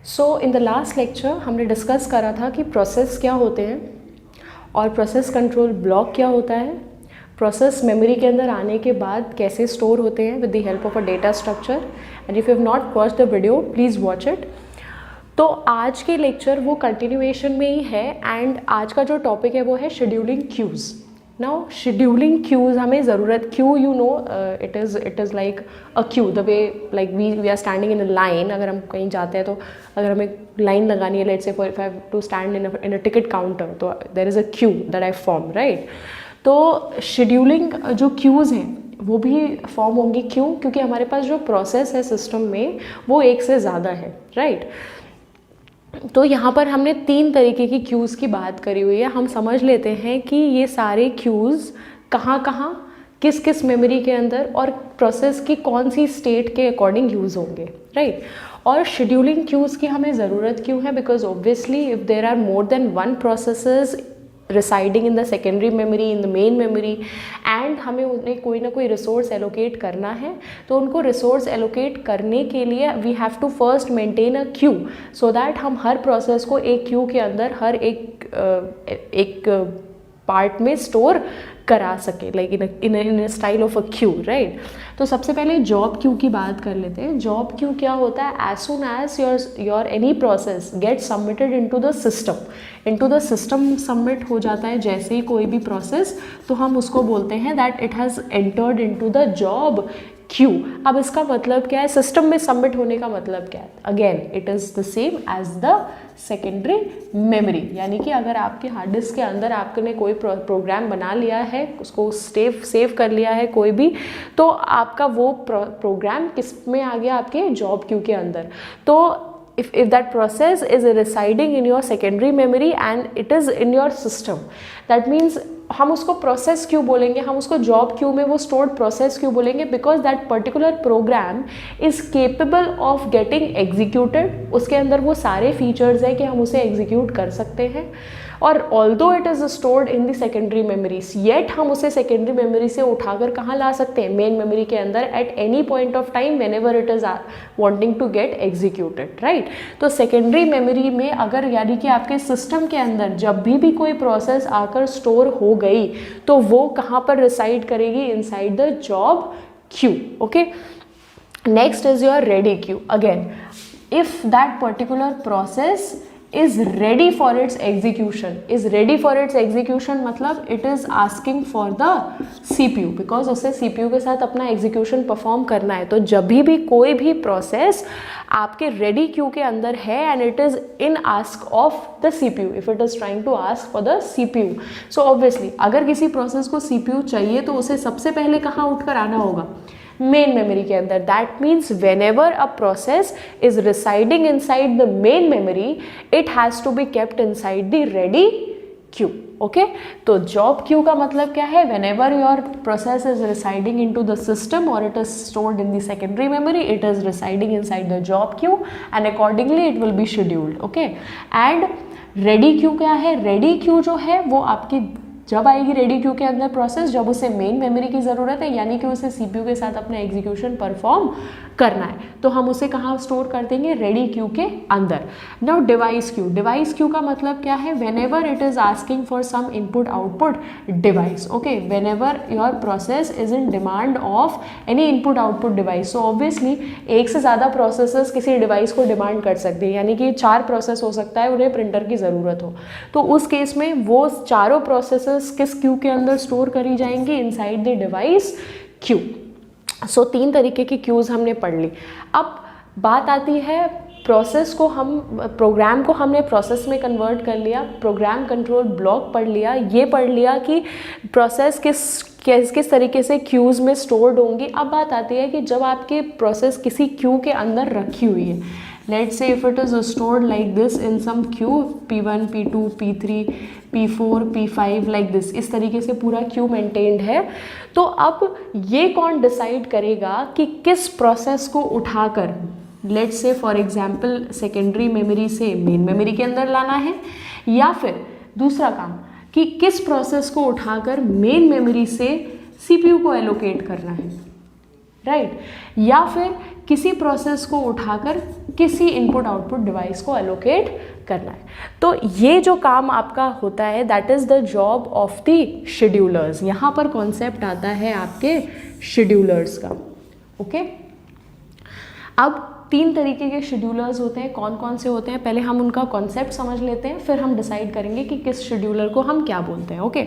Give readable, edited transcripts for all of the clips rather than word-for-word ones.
So in the last lecture हमने discuss करा था कि प्रोसेस क्या होते हैं और प्रोसेस कंट्रोल ब्लॉक क्या होता है, प्रोसेस मेमोरी के अंदर आने के बाद कैसे स्टोर होते हैं with the help of a data structure. And if you have not watch the video please watch it. तो आज के लेक्चर वो कंटिन्यूएशन में ही है एंड आज का जो टॉपिक है वो है scheduling queues. Now scheduling queues हमें ज़रूरत, queue you know it is like a queue the way like we are standing in a line. अगर हम कहीं जाते हैं तो अगर हमें लाइन लगानी है, let's say for if I have to stand in a ticket counter, तो there is a queue that I form, right. तो शेड्यूलिंग जो क्यूज़ हैं वो भी फॉर्म होंगी, क्यों? क्योंकि हमारे पास जो प्रोसेस है सिस्टम में वो एक से ज़्यादा है, राइट। तो यहाँ पर हमने 3 तरीके की क्यूज़ की बात करी हुई है। हम समझ लेते हैं कि ये सारे क्यूज़ कहाँ कहाँ किस किस मेमोरी के अंदर और प्रोसेस की कौन सी स्टेट के अकॉर्डिंग यूज़ होंगे, राइट। और शेड्यूलिंग क्यूज़ की हमें ज़रूरत क्यों है? Because obviously if there are more than one processes residing in the secondary memory, in the main memory, and हमें उन्हें कोई ना कोई रिसोर्स एलोकेट करना है, तो उनको रिसोर्स एलोकेट करने के लिए we have to first maintain a queue so that हम हर प्रोसेस को एक क्यू के अंदर हर एक पार्ट में स्टोर करा सके, like in style of a Q, right. तो सबसे पहले जॉब क्यू की बात कर लेते हैं। जॉब क्यू क्या होता है? As soon as your any process get submitted into the system submit हो जाता है जैसे ही कोई भी प्रोसेस, तो हम उसको बोलते हैं that it has entered into the job Q. अब इसका मतलब क्या है? सिस्टम में सबमिट होने का मतलब क्या है? Again it is the same as the secondary memory, यानी कि अगर आपके हार्ड डिस्क के अंदर आपने कोई प्रोग्राम बना लिया है, उसको सेव कर लिया है कोई भी, तो आपका वो प्रोग्राम किस में आ गया? आपके जॉब क्यू के अंदर। तो if that process is residing in your secondary memory and it is in your system, that means हम उसको प्रोसेस क्यों बोलेंगे, हम उसको जॉब क्यू में वो स्टोर्ड प्रोसेस क्यों बोलेंगे? Because that particular program is capable of getting executed. उसके अंदर वो सारे फीचर्स है कि हम उसे एग्जीक्यूट कर सकते हैं। और although it is stored in the secondary memories, yet हम उसे सेकेंडरी मेमोरी से उठाकर कहाँ ला सकते हैं? मेन मेमोरी के अंदर at any point of time whenever it is wanting to get executed, right. तो सेकेंडरी मेमोरी में अगर यानी कि आपके सिस्टम के अंदर जब भी कोई प्रोसेस आकर स्टोर हो गई तो वो कहाँ पर रिसाइड करेगी? Inside the job Q, okay. Next is your ready queue. Again if that particular process is ready for its execution मतलब it is asking for the CPU, because उसे CPU के साथ अपना execution परफॉर्म करना है। तो जब भी कोई भी प्रोसेस आपके रेडी क्यू के अंदर है and it is in ask of the CPU, if it is trying to ask for the CPU, so obviously अगर किसी प्रोसेस को CPU चाहिए तो उसे सबसे पहले कहाँ उठकर आना होगा? मेन मेमोरी के अंदर। That means whenever a process is residing inside the main memory it has to be kept inside the ready queue, okay. तो जॉब क्यू का मतलब क्या है? Whenever your process is residing in to the system और it is stored in the secondary memory, it is residing inside the job queue and accordingly it will be scheduled, okay. And ready queue क्या है? Ready queue जो है वो आपकी जब आएगी ready queue के अंदर प्रोसेस, जब उसे मेन मेमोरी की ज़रूरत है, यानी कि उसे सीपीयू के साथ अपना एग्जीक्यूशन परफॉर्म करना है, तो हम उसे कहाँ स्टोर कर देंगे? रेडी क्यू के अंदर। Now device queue. Device queue का मतलब क्या है? Whenever it is asking for some input output device, okay. Whenever your process is in demand of any input output device, so obviously एक से ज़्यादा processes किसी device को demand कर सकते हैं, यानी कि 4 प्रोसेस हो सकता है उन्हें प्रिंटर की ज़रूरत हो, तो उस केस में वो चारों प्रोसेसेस किस क्यू के अंदर स्टोर करी जाएंगी? Inside the device queue. So 3 तरीके की क्यूज़ हमने पढ़ ली। अब बात आती है प्रोसेस को, प्रोग्राम को हमने प्रोसेस में कन्वर्ट कर लिया, प्रोग्राम कंट्रोल ब्लॉक पढ़ लिया, ये पढ़ लिया कि प्रोसेस किस तरीके से क्यूज़ में स्टोर्ड होंगी। अब बात आती है कि जब आपकी प्रोसेस किसी क्यू के अंदर रखी हुई है, let's say if it is stored like this in some queue p1 p2 p3 p4 p5 like this, इस तरीके से पूरा क्यू मेंटेन्ड है, तो अब ये कौन डिसाइड करेगा कि किस प्रोसेस को उठाकर let's say for example secondary memory से मेन मेमोरी के अंदर लाना है, या फिर दूसरा काम कि किस प्रोसेस को उठाकर मेन मेमोरी से सीपीयू को एलोकेट करना है, राइट। या फिर किसी प्रोसेस को उठाकर किसी इनपुट आउटपुट डिवाइस को एलोकेट करना है। तो ये जो काम आपका होता है that is the job of the schedulers. यहाँ पर कॉन्सेप्ट आता है आपके शेड्यूलर्स का। ओके, अब 3 तरीके के शेड्यूलर्स होते हैं। कौन कौन से होते हैं पहले हम उनका कॉन्सेप्ट समझ लेते हैं, फिर हम डिसाइड करेंगे कि किस शेड्यूलर को हम क्या बोलते हैं। Okay,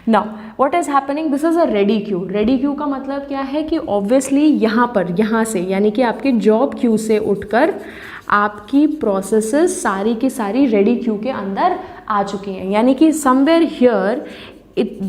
now what is happening, this is a ready queue. Ready queue का मतलब क्या है कि ऑब्वियसली यहाँ से यानी कि आपके जॉब क्यू से उठकर आपकी प्रोसेसेस सारी की सारी रेडी क्यू के अंदर आ चुकी हैं, यानी कि somewhere here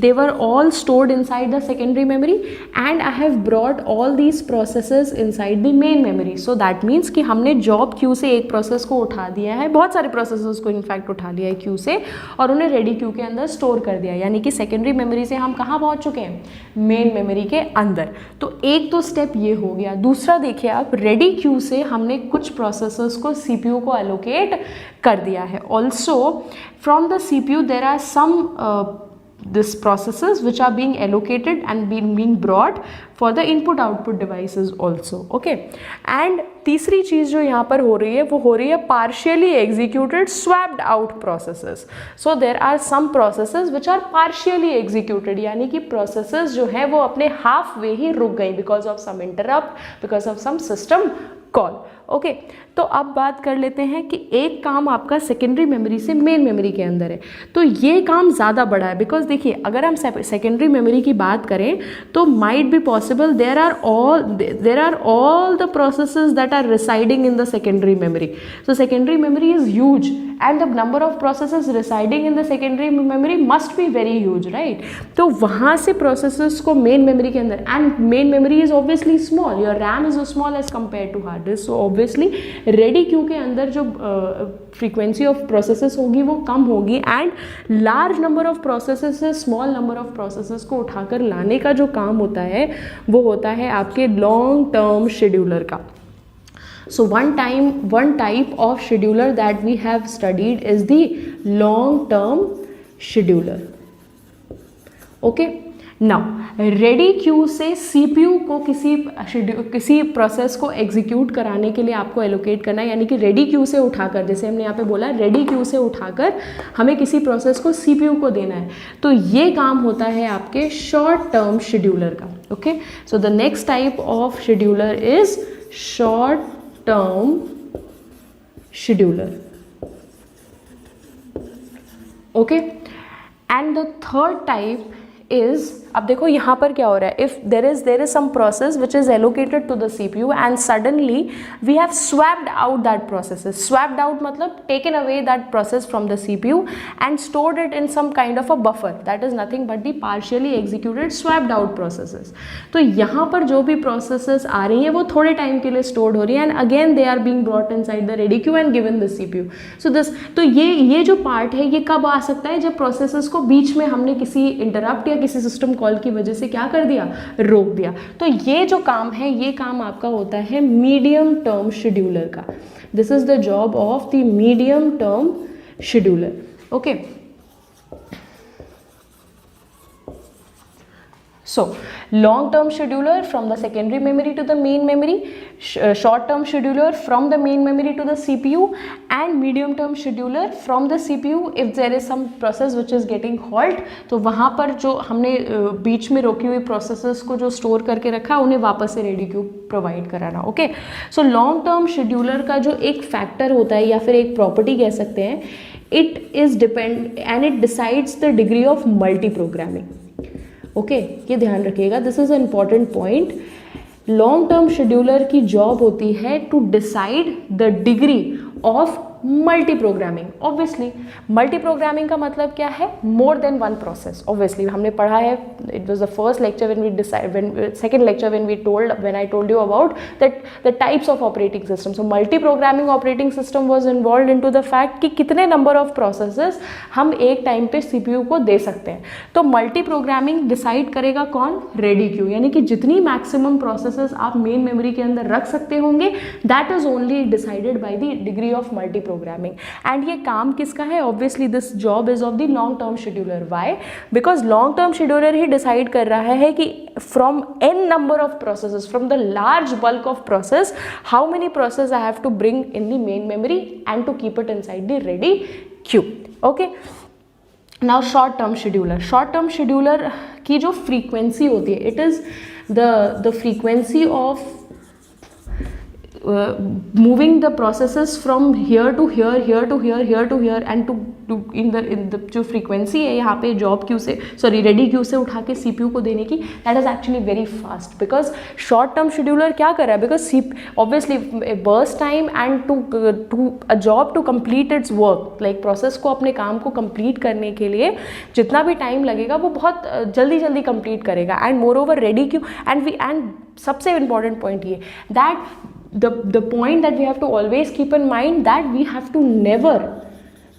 they were all stored inside the secondary memory and I have brought all these processes inside the main memory. So that means कि हमने job queue से एक प्रोसेस को उठा दिया है, बहुत सारे प्रोसेसेस को इनफैक्ट उठा लिया है क्यू से और उन्हें रेडी क्यू के अंदर स्टोर कर दिया, यानी कि सेकेंडरी मेमोरी से हम कहाँ पहुँच चुके हैं, मेन मेमोरी के अंदर। तो एक तो स्टेप ये हो गया। दूसरा देखिए आप, रेडी क्यू से हमने कुछ प्रोसेसेस को सीपीयू को एलोकेट कर दिया है। Also from the CPU there are some this processes which are being allocated and being brought for the input output devices also. Okay, and तीसरी चीज़ जो यहाँ पर हो रही है वो हो रही है partially executed swapped out processes. So there are some processes which are partially executed, यानी कि processes जो है वो अपने half way ही रुक गई because of some interrupt, because of some system call. Okay, तो अब बात कर लेते हैं कि एक काम आपका सेकेंडरी मेमोरी से मेन मेमोरी के अंदर है, तो ये काम ज़्यादा बड़ा है। बिकॉज देखिए, अगर हम सेकेंडरी मेमोरी की बात करें तो might be possible there are all the processes that are residing in the secondary memory. So secondary memory is huge and the number of processes residing in the secondary memory must be very huge, right? तो वहाँ से processes को main memory के अंदर, and main memory is obviously small, your RAM is small as compared to hard disk, so obviously ready queue के अंदर जो frequency of processes होगी वो कम होगी, and large number of processes से small number of processes को उठाकर लाने का जो काम होता है वो होता है आपके long term scheduler का। So one type of scheduler that we have studied is the long term scheduler. Okay, now ready queue से CPU को किसी प्रोसेस को एग्जीक्यूट कराने के लिए आपको एलोकेट करना है, यानी कि रेडी क्यू से उठाकर, जैसे हमने यहाँ पे बोला रेडी क्यू से उठाकर हमें किसी प्रोसेस को CPU को देना है, तो ये काम होता है आपके शॉर्ट टर्म शेड्यूलर का। Okay, so the next type of scheduler is short term scheduler. Okay, and the third type is, अब देखो यहाँ पर क्या हो रहा है, if there is some process which is allocated to the CPU and suddenly we have swapped out that processes. Swapped out मतलब taken away that process from the CPU and stored it in some kind of a buffer. That is nothing but the partially executed swapped out processes. तो यहाँ पर जो भी processes आ रही हैं वो थोड़े टाइम के लिए stored हो रही है and again they are being brought inside the ready queue and given the CPU. So this, तो ये जो part है ये कब आ सकता है, जब processes को बीच में हमने किसी interrupt या किसी सिस्टम कॉल की वजह से क्या कर दिया, रोक दिया। तो ये जो काम है ये काम आपका होता है मीडियम टर्म शेड्यूलर का। This is the job of the medium term scheduler. Okay, so long term scheduler from the secondary memory to the main memory, short term scheduler from the main memory to the CPU, and medium term scheduler from the CPU if there is some process which is getting halt, तो वहाँ पर जो हमने बीच में रोकी हुई processes को जो स्टोर करके रखा उन्हें वापस से रेडी क्यू प्रोवाइड कराना। Okay, so long term scheduler का जो एक फैक्टर होता है या फिर एक प्रॉपर्टी कह सकते हैं, it is depend and it decides the degree of multi programming. Okay, ये ध्यान रखिएगा, this is a important point. Long term scheduler की जॉब होती है to decide the degree of multi programming. Obviously multi programming का मतलब क्या है, more than one process. Obviously हमने पढ़ा है, it was the first lecture second lecture when I told you about that the types of operating system. So multi programming operating system was involved into the fact कि कितने number of processes हम एक time पे CPU को दे सकते हैं। तो multi programming decide करेगा कौन, रेडी क्यू, यानी कि जितनी मैक्सिमम प्रोसेसेस आप मेन मेमोरी के अंदर रख सकते होंगे that is only decided by the degree of multi programming. And ये काम किसका है? Obviously this job is of the long term scheduler. Why? Because long term scheduler ही डिसाइड कर रहा है कि from n number of processes, from the large bulk of process, how many process I have to bring in the main memory and to keep it inside the ready queue. Okay. Now short term scheduler. Short term scheduler की जो frequency होती है, it is the frequency of moving the processes from here to here, here to here, here to here and to in the जो फ्रीक्वेंसी है यहाँ पे job queue से, सॉरी रेडी क्यू से उठा के CPU को देने की, that is actually very fast. Because short term scheduler क्या कर रहा है? Because obviously burst time and to a job to complete its work, like process को अपने काम को कंप्लीट करने के लिए जितना भी टाइम लगेगा वो बहुत जल्दी जल्दी कंप्लीट करेगा. And more over ready queue and सबसे इंपॉर्टेंट पॉइंट ये that the point that we have to always keep in mind that we have to never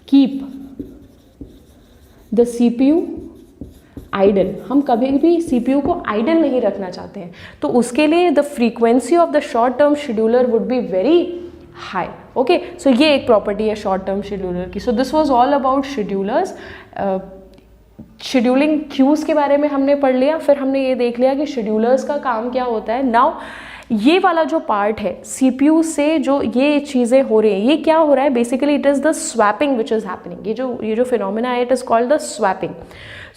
keep the CPU idle. हम कभी भी CPU को idle नहीं रखना चाहते हैं, तो उसके लिए the frequency of the short term scheduler would be very high. Okay, so ये एक property है short term scheduler की. So this was all about schedulers. Scheduling queues के बारे में हमने पढ़ लिया, फिर हमने ये देख लिया कि शेड्यूलर्स का काम क्या होता है. नाउ ये वाला जो पार्ट है CPU से जो ये चीज़ें हो रही हैं, ये क्या हो रहा है? Basically it is the swapping which is happening. ये जो फिनोमिना है, it is called the swapping.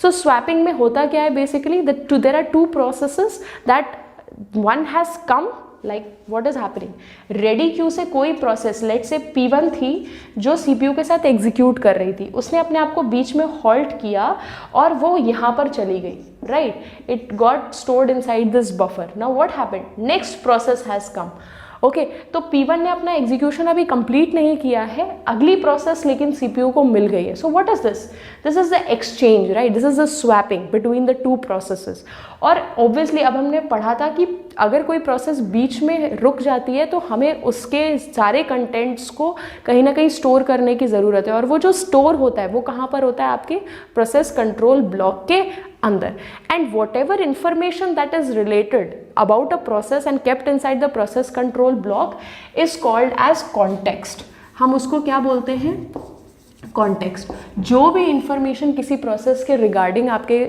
So swapping में होता क्या है? Basically there are two processes that one has come, like what is happening, ready queue से कोई process late से P1 थी जो CPU के साथ एग्जीक्यूट कर रही थी, उसने अपने आप को बीच में हॉल्ट किया और वो यहाँ पर चली गई, right. It got stored inside this buffer. Now what happened? Next process has come. Okay, तो P1 ने अपना एग्जीक्यूशन अभी कंप्लीट नहीं किया है, अगली प्रोसेस लेकिन CPU को मिल गई है. So what is this? This is the exchange, right. This is the swapping between the two processes. और ऑब्वियसली अब हमने पढ़ा था कि अगर कोई प्रोसेस बीच में रुक जाती है तो हमें उसके सारे कंटेंट्स को कहीं ना कहीं स्टोर करने की ज़रूरत है, और वो जो स्टोर होता है वो कहाँ पर होता है? आपके प्रोसेस कंट्रोल ब्लॉक के अंदर. And whatever information that is related about a process and kept inside the process control block is called as context. हम उसको क्या बोलते हैं? कॉन्टेक्स्ट. जो भी इंफॉर्मेशन किसी प्रोसेस के रिगार्डिंग आपके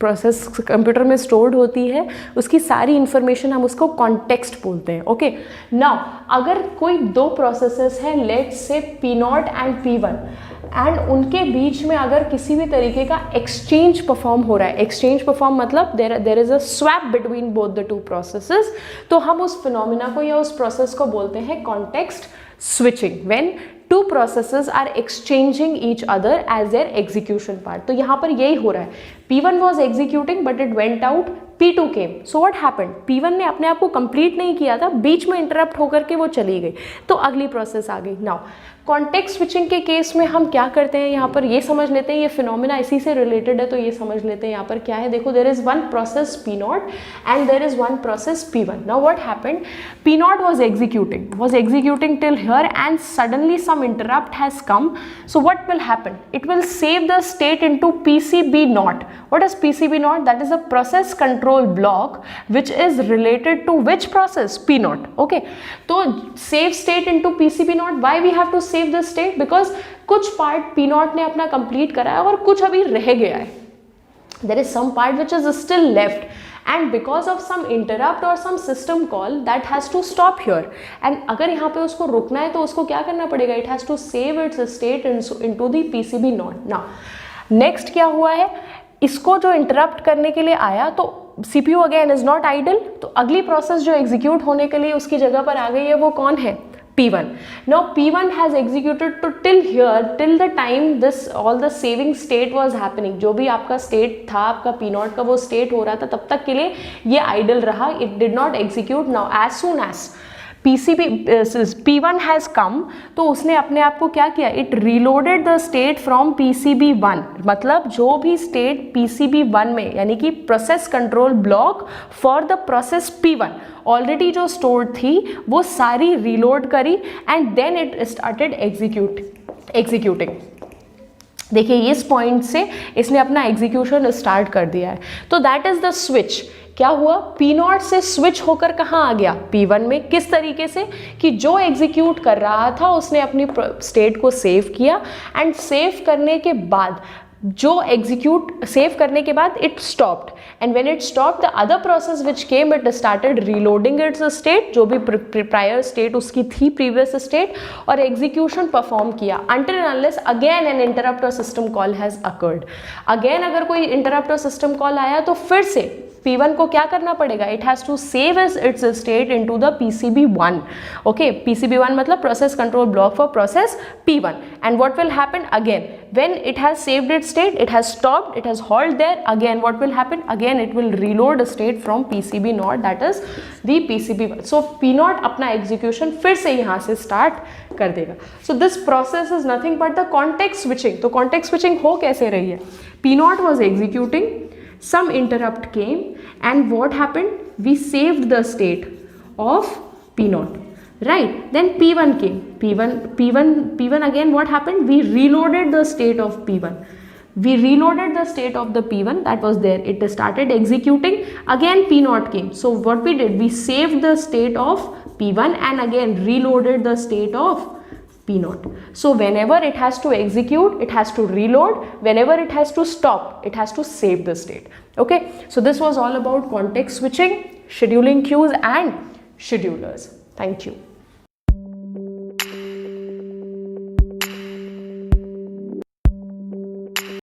प्रोसेस कंप्यूटर में स्टोर्ड होती है, उसकी सारी इंफॉर्मेशन हम उसको कॉन्टेक्स्ट बोलते हैं. ओके, नाउ अगर कोई दो प्रोसेसेस हैं, let's say P0 and P1, and उनके बीच में अगर किसी भी तरीके का एक्सचेंज परफॉर्म हो रहा है, एक्सचेंज परफॉर्म मतलब there is a swap between both the two processes, तो हम उस फिनोमिना को या उस प्रोसेस को बोलते हैं context switching. When two processes are exchanging each other as their execution part. तो यहाँ पर यही हो रहा है. P1 was executing but it went out, P2 came. So what happened? P1 ने अपने आप को कंप्लीट नहीं किया था, बीच में इंटरप्ट होकर के वो चली गई, तो अगली प्रोसेस आ गई. नाउ कॉन्टेक्स्ट स्विचिंग के केस में हम क्या करते हैं? यहाँ पर ये समझ लेते हैं, ये फिनोमिना इसी से रिलेटेड है, तो ये समझ लेते हैं यहाँ पर क्या है. देखो, there is one process P0 and there is one process P1. Now what happened? P0 was executing till here and suddenly some interrupt has come. So what will happen? It will save the state into PCB0. What is PCB0? That is a process control block which is related to which process? P0. Okay, तो save state into PCB0. Why we have to save the state? Because कुछ part P0 ने अपना complete करा है और कुछ अभी रह गया है. There is some part which is still left, and because of some interrupt or some system call that has to stop here. And अगर यहाँ पे उसको रुकना है तो उसको क्या करना पड़ेगा? It has to save its state into the PCB0. Now next क्या हुआ है? इसको जो इंटरप्ट करने के लिए आया तो CPU again is not idle, तो अगली प्रोसेस जो एग्जीक्यूट होने के लिए उसकी जगह पर आ गई है वो कौन है? P1. Now P1 has executed to till here, till the time this all the saving state was happening. जो भी आपका state था, आपका P0 का वो state हो रहा था, तब तक के लिए ये idle रहा. It did not execute. Now as soon as P1 has come, तो उसने अपने आप को क्या किया? It reloaded the state from PCB1. मतलब जो भी state PCB1 में, यानी कि process control block for the process P1 already जो स्टोर्ड थी वो सारी रीलोड करी and then it started executing. देखिए इस पॉइंट से इसने अपना एग्जीक्यूशन स्टार्ट कर दिया है. तो दैट इज द स्विच. क्या हुआ, P0 से स्विच होकर कहाँ आ गया, P1 में। किस तरीके से कि जो एग्जीक्यूट कर रहा था उसने अपनी स्टेट को सेव किया, एंड सेव करने के बाद जो एग्जीक्यूट सेव करने के बाद it stopped, and when it stopped the other process which came it started reloading it's state, जो भी प्रायर स्टेट उसकी थी प्रीवियस स्टेट, और एग्जीक्यूशन परफॉर्म किया until and unless again an interrupt or system call has occurred। Again अगर कोई interrupt और system call आया तो फिर से P1 को क्या करना पड़ेगा, it has to save its state into the PCB1। Okay, PCB1 मतलब process control block for process P1, and what will happen again when it has saved its state, it has stopped, it has halted there, again what will happen, again it will reload a state from PCB0, that is the PCB1। so P0 अपना execution फिर से यहाँ से start कर देगा। so this process is nothing but the context switching। तो context switching हो कैसे रही है, P0 was executing, some interrupt came, and what happened, we saved the state of P0, right? Then P1 came, P1 again what happened, we reloaded the state of P1, we reloaded the state of the P1 that was there, it started executing, again P0 came, so what we did, we saved the state of P1 and again reloaded the state of P0। so whenever it has to execute, it has to reload, whenever it has to stop, it has to save the state। okay, so this was all about context switching, scheduling queues and schedulers। thank you।